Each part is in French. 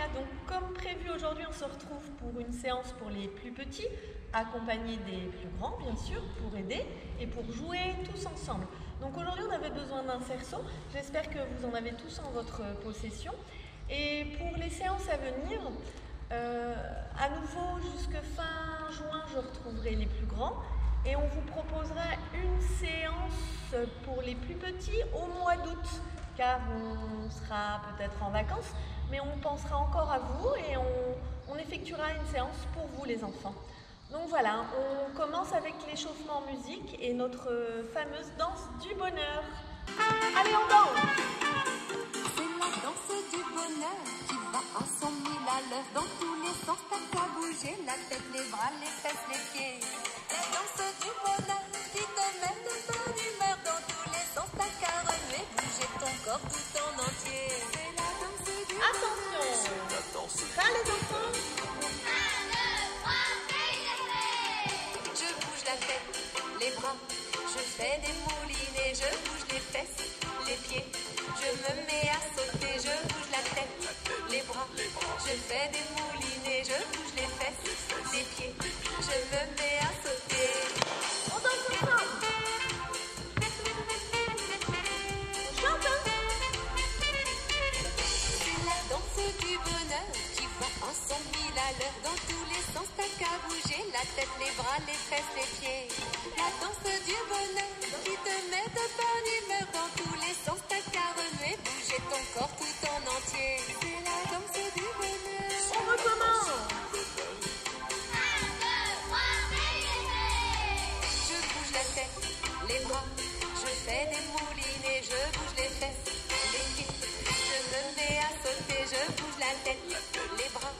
Sonia. Donc comme prévu aujourd'hui, on se retrouve pour une séance pour les plus petits, accompagnés des plus grands bien sûr, pour aider et pour jouer tous ensemble. Donc aujourd'hui on avait besoin d'un cerceau, j'espère que vous en avez tous en votre possession. Et pour les séances à venir, à nouveau jusque fin juin je retrouverai les plus grands et on vous proposera une séance pour les plus petits au mois d'août, car on sera peut-être en vacances, mais on pensera encore à vous et on effectuera une séance pour vous les enfants. Donc voilà, on commence avec l'échauffement en musique et notre fameuse danse du bonheur. Allez, on danse! C'est la danse du bonheur qui va à 100 000 à l'heure. Dans tous les sens, t'as qu'à bouger la tête, les bras, les fesses, les pieds. La danse du bonheur qui te met de bonne humeur. Dans tous les sens, t'as qu'à remuer, bouger ton corps tout en entier. C'est la danse du bonheur. Attention! Prêts les enfants? Je bouge la tête, les bras, je fais des moulinets, je bouge les fesses, les pieds, je me mets à sauter, je bouge la tête, les bras, je fais des moulinets, je bouge les fesses, les pieds, je me mets à sauter. On danse ensemble! On chante, hein? C'est la danse du bonheur qui va à 100 000 à l'heure. Dans tous les sens, t'as qu'à bouger la tête, les bras, les fesses, les pieds. La danse du bonheur qui te met de bonne humeur. Dans tous les sens, t'as qu'à remuer, bouger ton corps tout en entier. C'est la danse du bonheur. On recommence! Je bouge la tête, les bras, je fais des moulinets, je bouge les fesses, les pieds. Je me mets à sauter, je bouge la tête, les bras,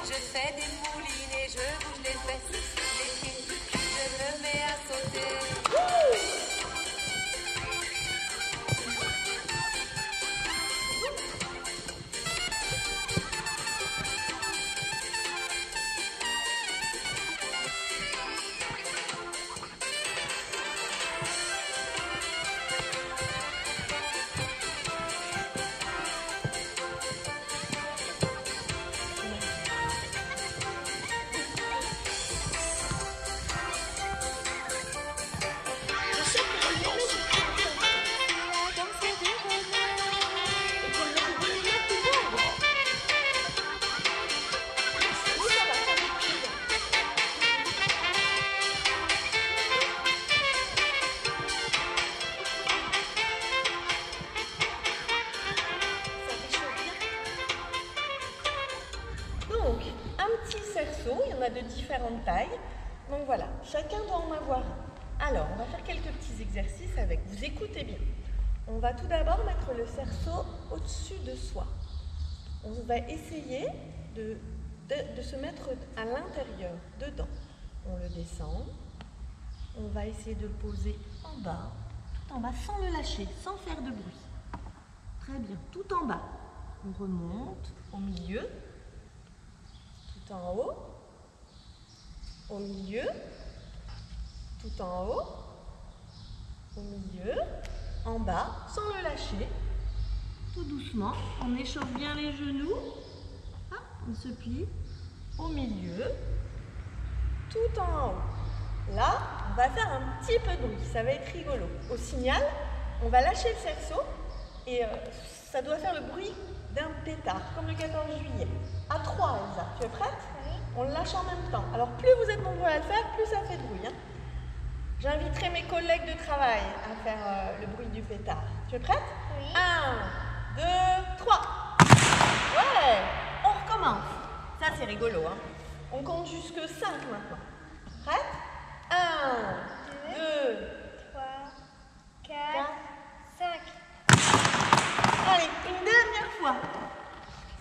je fais des moulinets, je bouge les fesses, les pieds. Je me mets à sauter. Donc, un petit cerceau, il y en a de différentes tailles. Donc voilà, chacun doit en avoir un. Alors, on va faire quelques petits exercices avec. Vous écoutez bien. On va tout d'abord mettre le cerceau au-dessus de soi. On va essayer de se mettre à l'intérieur, dedans. On le descend. On va essayer de le poser en bas, tout en bas, sans le lâcher, sans faire de bruit. Très bien, tout en bas. On remonte au milieu. Tout en haut, au milieu, tout en haut, au milieu, en bas, sans le lâcher, tout doucement. On échauffe bien les genoux, hop, on se plie, au milieu, tout en haut. Là, on va faire un petit peu de bruit, ça va être rigolo. Au signal, on va lâcher le cerceau et ça doit faire le bruit d'un pétard, comme le 14 juillet. À 3, Elsa. Tu es prête? Oui. On le lâche en même temps. Alors, plus vous êtes nombreux à le faire, plus ça fait de bruit. Hein. J'inviterai mes collègues de travail à faire le bruit du pétard. Tu es prête? Oui. 1, 2, 3. Ouais! On recommence. Ça, c'est rigolo. Hein. On compte jusque 5 maintenant. Prête? 1, 2, 3, 4, 5. Allez, une dernière fois.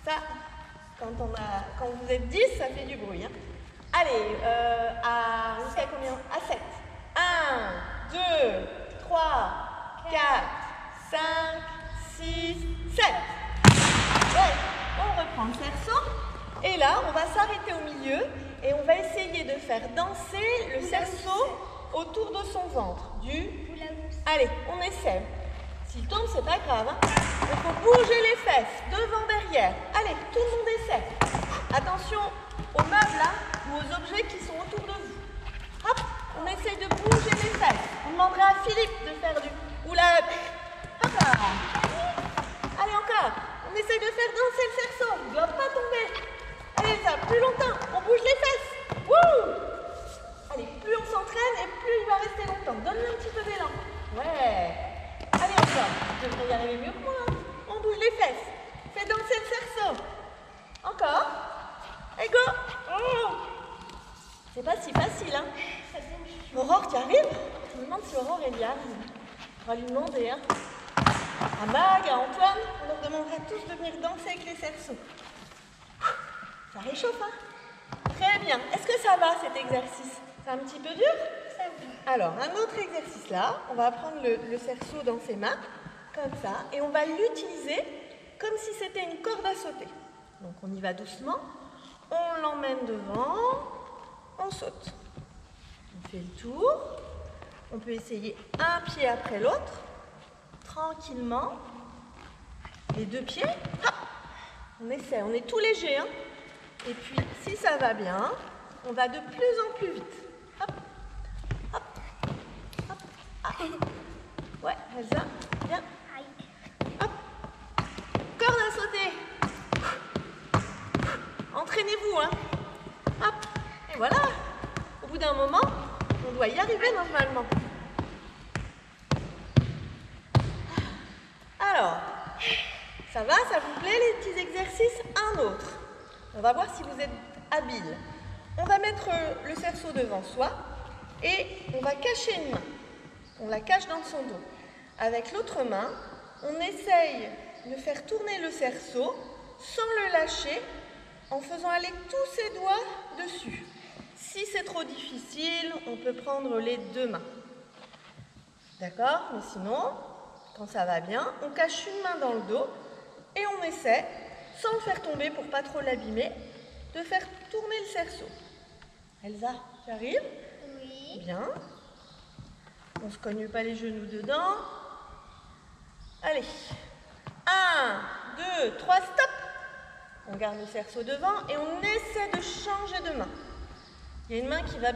Ça, quand vous êtes 10, ça fait du bruit. Hein. Allez, jusqu'à combien? À 7. 1, 2, 3, 4, 5, 6, 7. Ouais, on reprend le cerceau. Et là, on va s'arrêter au milieu et on va essayer de faire danser le cerceau autour de son ventre. Allez, on essaie. S'il tombe, c'est pas grave. Hein. Il faut bouger les fesses, devant, derrière. Allez, tout le monde essaie. Attention aux meubles là, ou aux objets qui sont autour de vous. Hop, on essaye de bouger les fesses. On demanderait à Philippe de faire du... Oula, hop là. Allez, encore. On essaye de faire danser le cerceau. Il ne doit pas tomber. Allez, ça, plus longtemps. On bouge les fesses. Wouh! Allez, plus on s'entraîne et plus il va rester longtemps. Donne-lui un petit peu d'élan. Ouais. Allez, encore. Je devrais y arriver mieux que moi. Hein. On bouge les fesses. Fais danser le cerceau. Encore. Et go. Oh. C'est pas si facile, hein. Aurore, tu arrives? Je me demande si Aurore, elle y arrive. On va lui demander, hein. À Mag, à Antoine, on leur demandera tous de venir danser avec les cerceaux. Ça réchauffe, hein? Très bien. Est-ce que ça va, cet exercice? C'est un petit peu dur? Alors, un autre exercice là. On va prendre le cerceau dans ses mains, comme ça, et on va l'utiliser comme si c'était une corde à sauter. Donc, on y va doucement. On l'emmène devant. On saute. On fait le tour. On peut essayer un pied après l'autre. Tranquillement. Les deux pieds. Hop. On essaie. On est tout léger, hein. Et puis, si ça va bien, on va de plus en plus vite. Hop, hop, hop, hop. Ouais, Elsa, bien. Hop, corde à sauter. Entraînez-vous, hein. Hop, et voilà. Au bout d'un moment, on doit y arriver normalement. Alors, ça va, ça vous plaît les petits exercices? Un autre. On va voir si vous êtes habile. On va mettre le cerceau devant soi et on va cacher une main. On la cache dans son dos. Avec l'autre main, on essaye de faire tourner le cerceau sans le lâcher en faisant aller tous ses doigts dessus. Si c'est trop difficile, on peut prendre les deux mains. D'accord? Mais sinon, quand ça va bien, on cache une main dans le dos et on essaie, sans le faire tomber pour pas trop l'abîmer, de faire tourner le cerceau. Elsa, tu arrives? Oui. Bien. On ne se cogne pas les genoux dedans. Allez. 1, 2, 3, stop. On garde le cerceau devant et on essaie de changer de main. Il y a une main qui va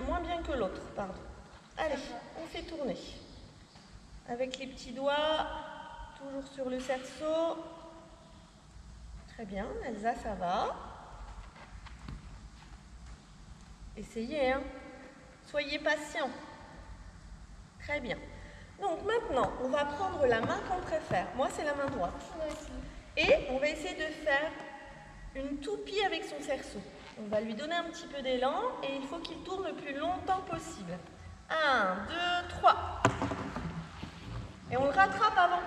moins bien que l'autre, pardon. Allez, on fait tourner. Avec les petits doigts, toujours sur le cerceau. Très bien, Elsa, ça va. Essayez, hein. Soyez patient. Très bien. Donc maintenant, on va prendre la main qu'on préfère. Moi, c'est la main droite. Moi aussi. Et on va essayer de faire une toupie avec son cerceau. On va lui donner un petit peu d'élan et il faut qu'il tourne le plus longtemps possible. 1, 2, 3. Et on le rattrape avant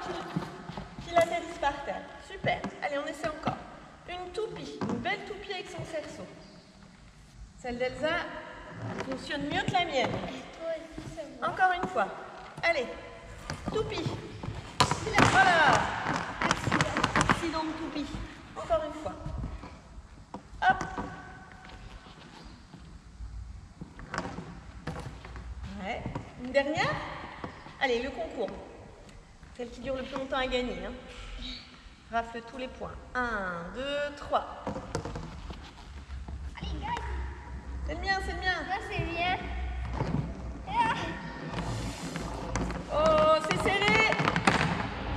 qu'il atterrisse par terre. Super. Allez, on essaie encore. Une toupie, une belle toupie avec son cerceau. Celle d'Elsa fonctionne mieux que la mienne. Toi aussi, c'est bon. Encore une fois. Allez, toupie. Voilà. Accident de toupie. Encore une fois. Hop. Ouais. Une dernière. Allez, le concours. Celle qui dure le plus longtemps à gagner. Hein. Rafle tous les points. 1, 2, 3. Allez, gagne. C'est le mien, c'est le mien. Ça, c'est bien. Oh, c'est serré.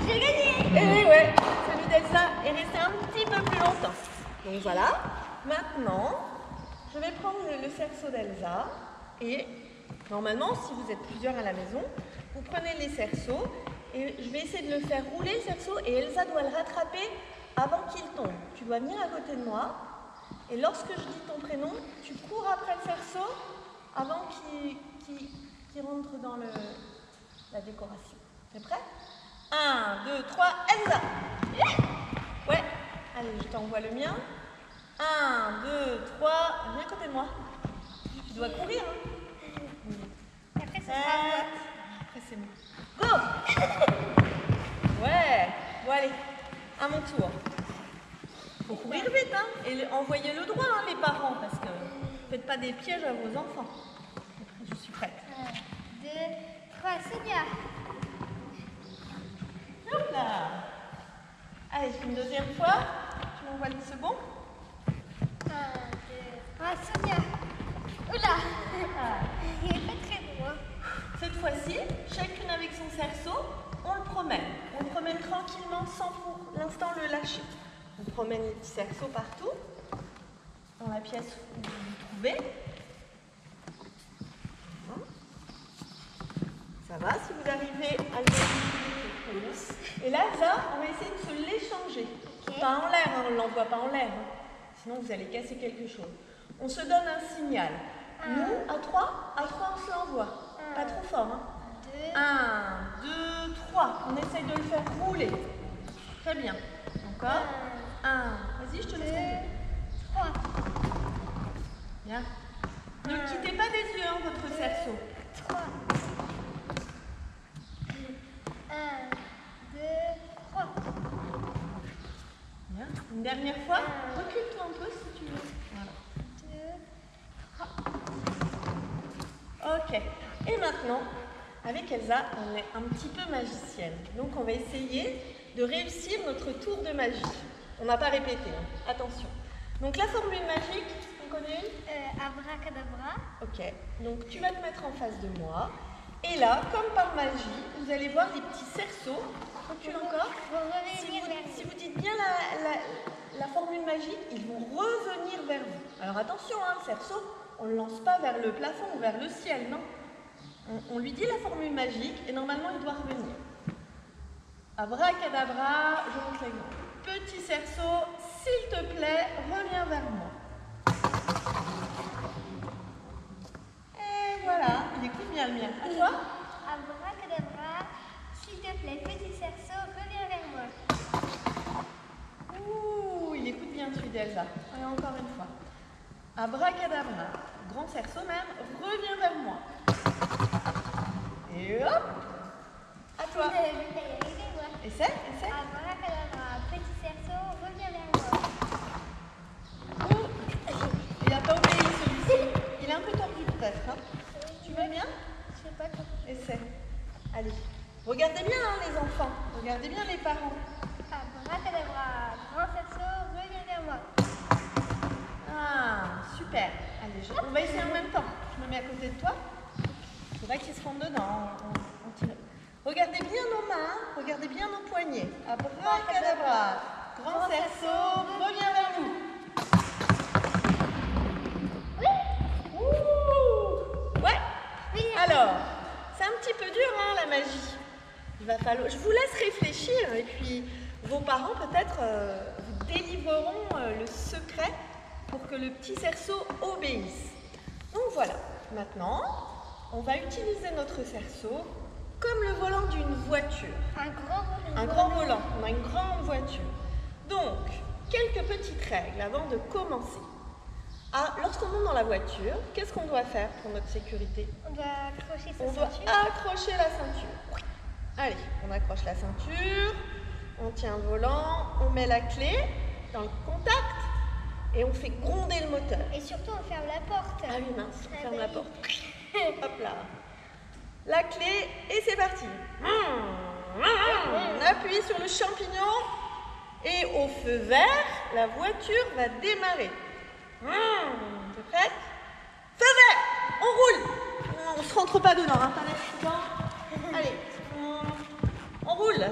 J'ai gagné. Et ouais, celui d'Elsa est resté un petit peu plus longtemps. Donc voilà. Maintenant, je vais prendre le cerceau d'Elsa et normalement, si vous êtes plusieurs à la maison, vous prenez les cerceaux et je vais essayer de le faire rouler le cerceau et Elsa doit le rattraper avant qu'il tombe. Tu dois venir à côté de moi et lorsque je dis ton prénom, tu cours après le cerceau avant qu'il rentre dans la décoration. T'es prêt? 1, 2, 3, Elsa! Ouais, allez, je t'envoie le mien. 1, 2, 3, viens à côté de moi. Tu dois courir, hein? Et après, ça sera moi. Après, c'est moi. Go! Ouais, bon allez, à mon tour. Faut courir vite, hein? Et envoyez-le droit, hein, les parents, parce que faites pas des pièges à vos enfants. Je suis prête. 1, 2, 3, Sonia. fois, tu m'envoies le second. 1, 2. Ah, Sonia. Oula. Il est pas très beau. Hein. Cette fois-ci, chacune avec son cerceau, on le promène. On le promène tranquillement sans pour l'instant le lâcher. On promène les petits cerceaux partout, dans la pièce où vous vous trouvez. Ça va, si vous arrivez à le mettre. Et là, on va essayer de se l'échanger. Okay. Pas en l'air, hein, on ne l'envoie pas en l'air. Hein. Sinon, vous allez casser quelque chose. On se donne un signal. Nous, à 3, on se l'envoie. Pas trop fort. Hein. 1, 2, 3. On essaye de le faire rouler. Très bien. Encore. 1. Vas-y, je te laisse compter. 3. Bien. Ne le quittez pas des yeux, hein, votre cerceau. 3. 1, 2, 3. Bien. Une dernière fois. Recule-toi un peu si tu veux. Voilà. 2, 3. Ok. Et maintenant, avec Elsa, on est un petit peu magicienne. Donc on va essayer de réussir notre tour de magie. On n'a pas répété, hein. Attention. Donc la formule magique, on connaît une ? Abracadabra. Ok. Donc tu vas te mettre en face de moi. Et là, comme par magie, vous allez voir des petits cerceaux. Recule encore. Si vous dites bien la formule magique, ils vont revenir vers vous. Alors attention, hein, le cerceau, on ne le lance pas vers le plafond ou vers le ciel, non. On lui dit la formule magique et normalement il doit revenir. Abracadabra, je monte l'exemple. Petit cerceau, s'il te plaît, reviens vers moi. Et voilà, il écoute bien le mien. À toi ? Abracadabra, s'il te plaît, petit cerceau, reviens vers moi. Ouh, il écoute bien celui d'Elsa. Allez, encore une fois. Abracadabra, grand cerceau même, reviens vers moi. Et hop, à toi. Essaie. Abracadabra, petit cerceau, reviens vers moi. Ouh, il n'a pas obéi celui-ci. Il est un peu tordu peut-être. Hein. Tu vas bien ? Je sais pas trop. Essaie. Allez. Regardez bien hein, les enfants. Regardez bien les parents. Abracadabra, grand cerceau, reviens vers moi. Ah, super. Allez, on va essayer en même temps. Je me mets à côté de toi. Il faudrait qu'ils se fondent dedans. On tire. Regardez bien nos mains, regardez bien nos poignets. Abracadabra, grand cerceau, reviens vers nous. Oui. Ouh. Ouais. Oui. Alors, c'est un petit peu dur, hein, la magie. Il va falloir. Je vous laisse réfléchir et puis vos parents peut-être vous délivreront le secret pour que le petit cerceau obéisse. Donc voilà. Maintenant, on va utiliser notre cerceau comme le volant d'une voiture. Un grand volant. On a une grande voiture. Donc, quelques petites règles avant de commencer. Lorsqu'on monte dans la voiture, qu'est-ce qu'on doit faire pour notre sécurité ? On doit accrocher sa On doit ceinture. accrocher la ceinture. Allez, on accroche la ceinture, on tient le volant, on met la clé dans le contact et on fait gronder le moteur. Et surtout, on ferme la porte. Ah oui, mince, on ferme bah la oui. porte. Hop là. La clé et c'est parti. On appuie sur le champignon et au feu vert, la voiture va démarrer. T'es prête ? Feu vert, on roule. On se rentre pas dedans, hein, pas l'accident. Allez, on roule.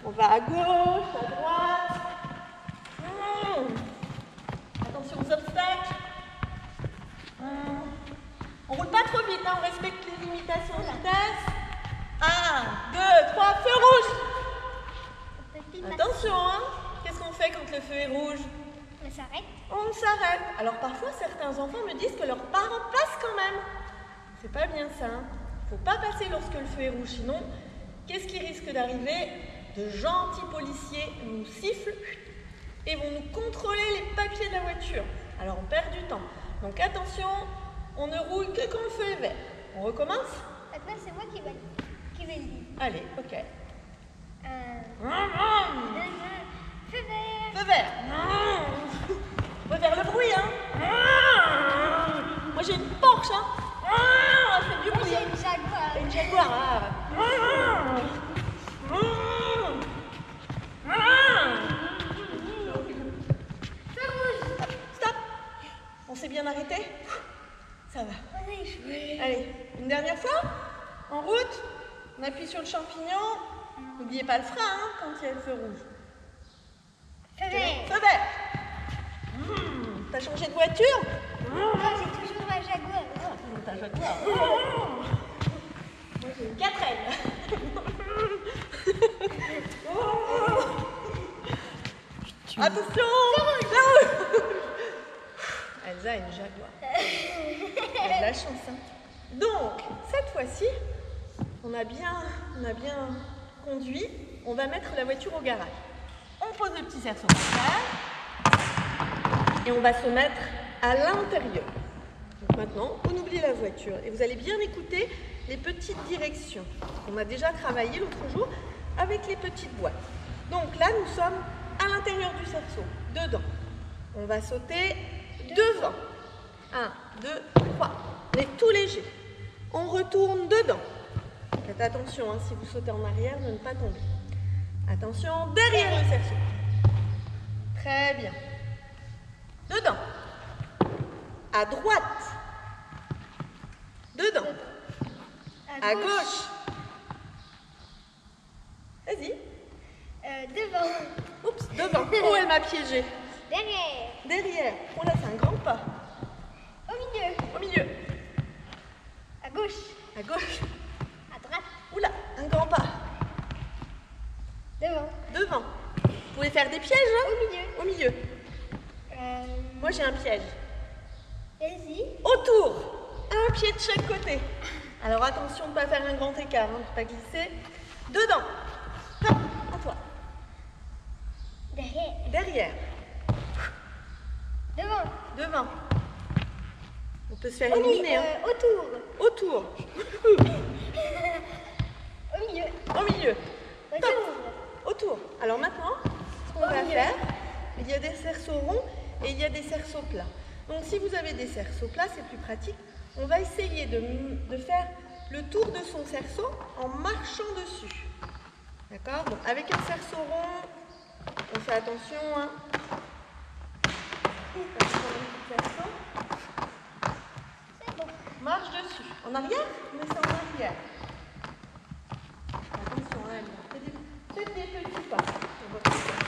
On va à gauche, à droite. Attention aux obstacles. On roule pas trop vite, hein, on respecte les limitations de vitesse. 1, 2, 3, feu rouge. Attention, hein. Qu'est-ce qu'on fait quand le feu est rouge ? On s'arrête. On s'arrête. Alors parfois, certains enfants me disent que leurs parents passent quand même. C'est pas bien ça. Hein. Faut pas passer lorsque le feu est rouge. Sinon, qu'est-ce qui risque d'arriver ? De gentils policiers nous sifflent et vont nous contrôler les papiers de la voiture. Alors on perd du temps. Donc attention, on ne roule que quand le feu est vert. On recommence ? Maintenant, c'est moi qui vais le dire. Allez, ok. Feu vert. Feu vert. On va faire le bruit, hein. Moi j'ai une Porsche, hein. Elle fait du Moi, bruit. j'ai une Jaguar. Une Jaguar, On appuie sur le champignon. N'oubliez pas le frein hein, quand il y a le feu rouge. Feu vert. Feu vert. T'as changé de voiture? Non, j'ai toujours ma Jaguar. Ta Jaguar. Moi j'ai une 4L. Attention! Elsa a une Jaguar. Elle a de la chance. Hein. Donc, cette fois-ci, on a bien conduit. On va mettre la voiture au garage. On pose le petit cerceau par terre et on va se mettre à l'intérieur. Donc maintenant, on oublie la voiture et vous allez bien écouter les petites directions. On a déjà travaillé l'autre jour avec les petites boîtes. Donc là, nous sommes à l'intérieur du cerceau, dedans. On va sauter devant. 1, 2, 3. On est tout léger. On retourne dedans. Faites attention, hein, si vous sautez en arrière, de ne pas tomber. Attention, derrière le cerceau. Très bien. Dedans. À droite. Dedans. À gauche. Vas-y. Devant. Oups, devant. Oh, elle m'a piégée. Derrière. Derrière. Oh là, c'est un grand pas. Au milieu. Au milieu. À gauche. À gauche. À droite. Oula, un grand pas. Devant. Devant. Vous pouvez faire des pièges, hein? Au milieu. Au milieu. Moi, j'ai un piège. Vas-y. Autour. Un pied de chaque côté. Alors, attention de ne pas faire un grand écart, hein, de ne pas glisser. Dedans. Hop, à toi. Derrière. Derrière. Devant. Devant. On peut se faire Au éliminer. Hein. Autour. Autour. Au milieu. Au milieu. Autour. Autour. Alors maintenant, ce qu'on va faire, il y a des cerceaux ronds et il y a des cerceaux plats. Donc si vous avez des cerceaux plats, c'est plus pratique. On va essayer de faire le tour de son cerceau en marchant dessus. D'accord? Donc avec un cerceau rond, on fait attention. Hein. C'est bon. Marche dessus. En arrière? Mais c'est en arrière. Attention, hein, faites des petits pas sur votre cerceau.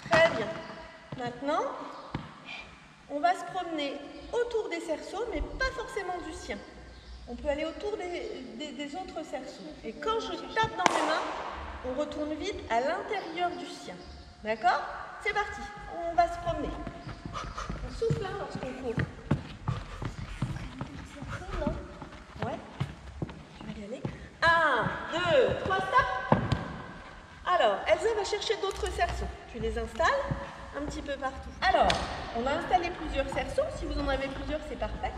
Très bien. Maintenant, on va se promener autour des cerceaux, mais pas forcément du sien. On peut aller autour des autres cerceaux. Et quand je tape dans mes mains, on retourne vite à l'intérieur du sien. D'accord? C'est parti. On va se promener. On souffle hein, lorsqu'on court. Ouais. Tu vas y aller. 1, 2, 3, stop. Alors, Elsa va chercher d'autres cerceaux. Tu les installes un petit peu partout. Alors, on a installé plusieurs cerceaux. Si vous en avez plusieurs, c'est parfait.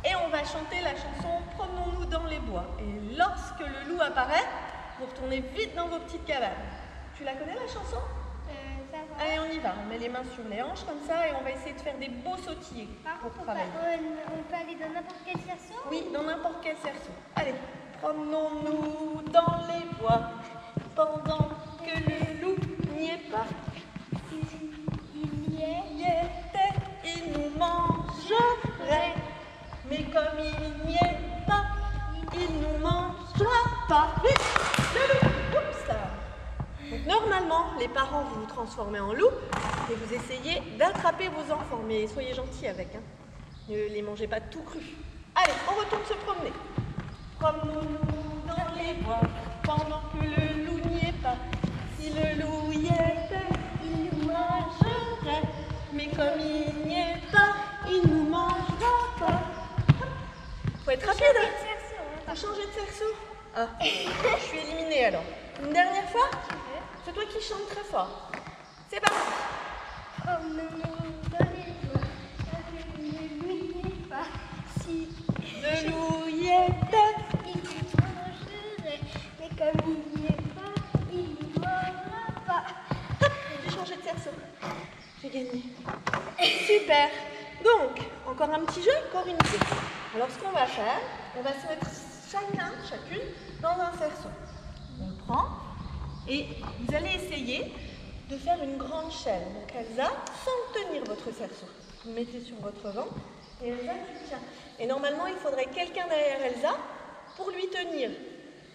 Et on va chanter la chanson « Promenons-nous dans les bois ». Et lorsque le loup apparaît, vous retournez vite dans vos petites cabanes. Tu la connais la chanson? Ça va. Allez, on y va. On met les mains sur les hanches comme ça et on va essayer de faire des beaux sautillés pour travailler. On peut aller dans n'importe quel cerceau? Oui, dans n'importe quel cerceau. Allez, promenons-nous dans les bois pendant que le loup n'y est pas. Il y est. Il y était, il nous mangerait. Mais comme il n'y est pas, il nous mangera pas. Vite, le loup. Oups, ça va. Donc normalement, les parents, vous vous transformez en loup et vous essayez d'attraper vos enfants. Mais soyez gentils avec, hein. Ne les mangez pas tout cru. Allez, on retourne se promener. Promenons-nous dans les bois pendant que le loup n'y est pas. Si le loup y était, il nous mangerait. Mais comme il n'y est pas, il nous mangera pas. Faut être rapide, hein. Faut changer de cerceau. Ah, je suis éliminée alors. Une dernière fois? C'est toi qui chantes très fort. C'est parti. Promenons-nous dans les bois, le loup n'y est pas. Si Le loup y était. il nous mangerait, mais comme il n'y est pas, il nous mangera pas. J'ai changé de cerceau. J'ai gagné. Super. Donc, encore un petit jeu, encore une idée. Alors, ce qu'on va faire, on va se mettre chacune, dans un cerceau. On le prend et vous allez essayer de faire une grande chaîne. Donc, Elsa, sans tenir votre cerceau. Vous le mettez sur votre ventre et Elsa, tu tiens. Et normalement, il faudrait quelqu'un derrière Elsa pour lui tenir.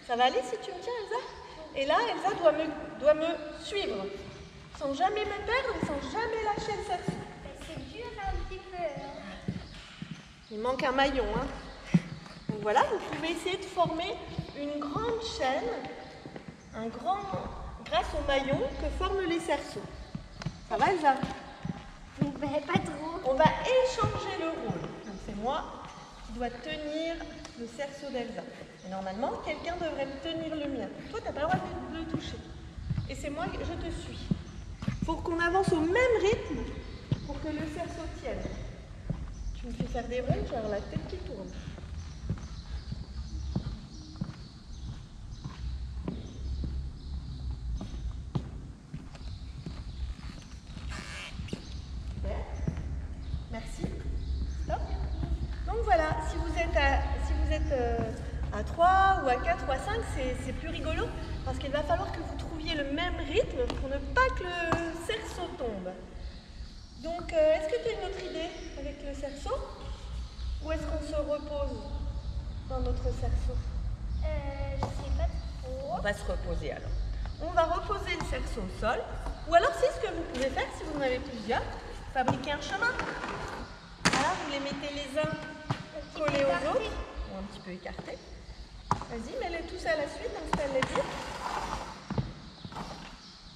Ça va aller si tu me tiens, Elsa? Et là, Elsa doit me suivre, sans jamais me perdre et sans jamais lâcher le cerceau. C'est dur un petit peu. Il manque un maillon, hein. Donc voilà, vous pouvez essayer de former une grande chaîne, grâce au maillon que forment les cerceaux. Ça va, Elsa? Mais pas trop. On va échanger le rôle. Donc c'est moi qui dois tenir le cerceau d'Elsa. Et normalement, quelqu'un devrait me tenir le mien. Toi, tu n'as pas le droit de le toucher. Et c'est moi, je te suis. Il faut qu'on avance au même rythme pour que le cerceau tienne. Tu me fais faire des rondes, tu vas avoir la tête qui tourne. Merci. Stop. Donc voilà, si vous êtes à 3 ou à 4 ou à 5, c'est plus rigolo parce qu'il va falloir que vous trouviez le même rythme pour ne pas que le cerceau tombe. Donc, est-ce que tu as une autre idée avec le cerceau? Ou est-ce qu'on se repose dans notre cerceau? Je sais pas trop. On va se reposer alors. On va reposer le cerceau au sol. Ou alors, c'est ce que vous pouvez faire si vous en avez plusieurs. Fabriquer un chemin. Voilà, vous les mettez les uns collés aux autres, ou un petit peu écartés. Vas-y, mets-les tous à la suite, installe-les bien.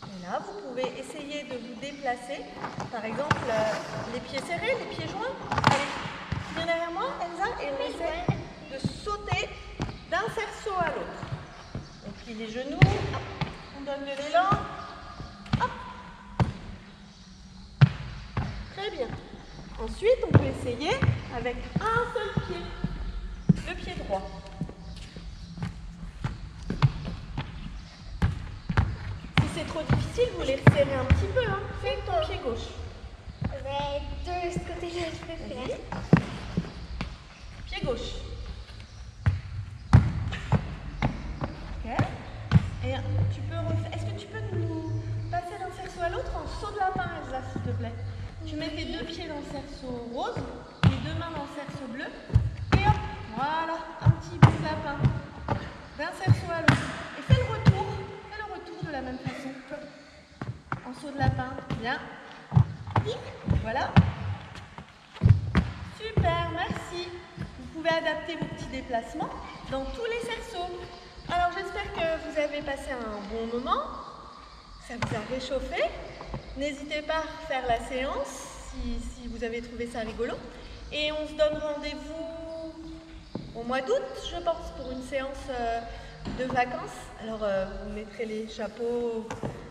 Et là, vous pouvez essayer de vous déplacer. Par exemple, les pieds serrés, les pieds joints. Allez, tu viens derrière moi, Elsa, et on essaie de sauter d'un cerceau à l'autre. On plie les genoux, hop, on donne de l'élan. Hop. Très bien. Ensuite, on peut essayer avec un seul pied, le pied droit. Si c'est trop difficile, vous les resserrez un petit peu. Hein. Fais avec ton pied gauche. Mais de ce côté-là, je peux faire. Vas-y. Pied gauche. Ok. Et tu peux refaire. Est-ce que tu peux nous passer d'un cerceau à l'autre en saut de lapin, Elsa, s'il te plaît? Tu mets tes deux pieds dans le cerceau rose, les deux mains dans le cerceau bleu, et hop, voilà, un petit bout de lapin, d'un cerceau à l'autre. Et fais le retour de la même façon, en saut de lapin, bien. Voilà. Super, merci. Vous pouvez adapter vos petits déplacements dans tous les cerceaux. Alors j'espère que vous avez passé un bon moment, ça vous a réchauffé. N'hésitez pas à faire la séance si vous avez trouvé ça rigolo. Et on se donne rendez-vous au mois d'août, je pense, pour une séance de vacances. Alors vous mettrez les chapeaux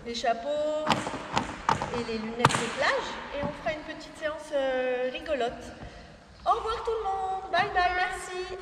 et les lunettes de plage et on fera une petite séance rigolote. Au revoir tout le monde, bye bye, merci.